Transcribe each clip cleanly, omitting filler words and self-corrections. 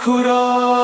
kura.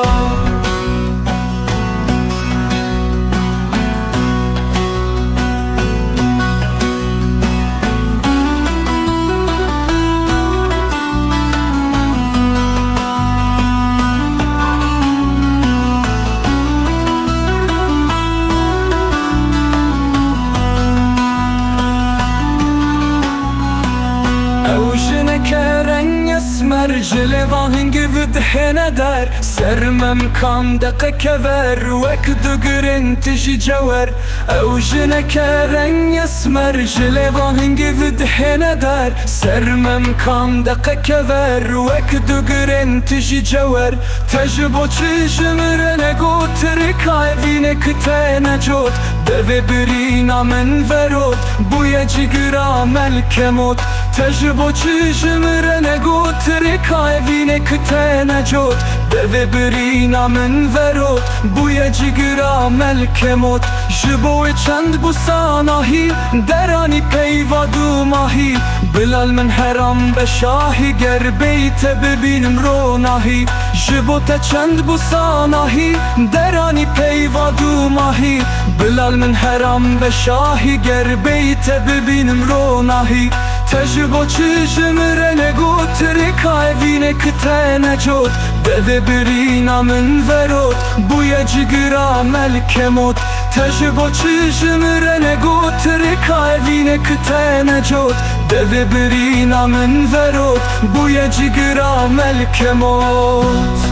Mercilevan gibi dihine der Sermem kan dakika ver Vekdu gürintişi cever Evjine keren yes Mercilevan gibi dihine der Sermem kan dakika ver Vekdu gürintişi cever Tecbo çişimrene gotri Kayvine kitene jot Deve birina men verot Buya cigira melkemot Tecbo çişimrene gotri Kayvine kitene jot Deve birina men verot Buya cigira melkemot Jibo çend bu sanahi Derani peyvadu mahi Bilal men heram beşahi Ger beyte bebinim ronahi Jibo te çend bu sanahi Derani peyvadu mahi Bilal men heram beşahi Ger beyte bebinim ronahi Tecbo çişimrene gotri Kayvine kitene jot Deve birina men verot Buya cigira melkemot Tecbo çişimrene gotri Kayvine kitene jot Deve birina men verot Buya cigira melkemot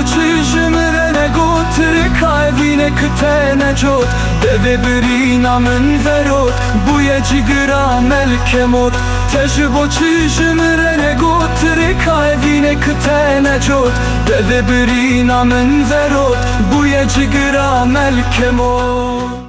çişimrene gotri Kayvine kitene jot Deve birina men verot Buya cigira melkemot Tecbo çişimrene gotri Kayvine kitene jot Deve birina men verot Buya cigira melkemot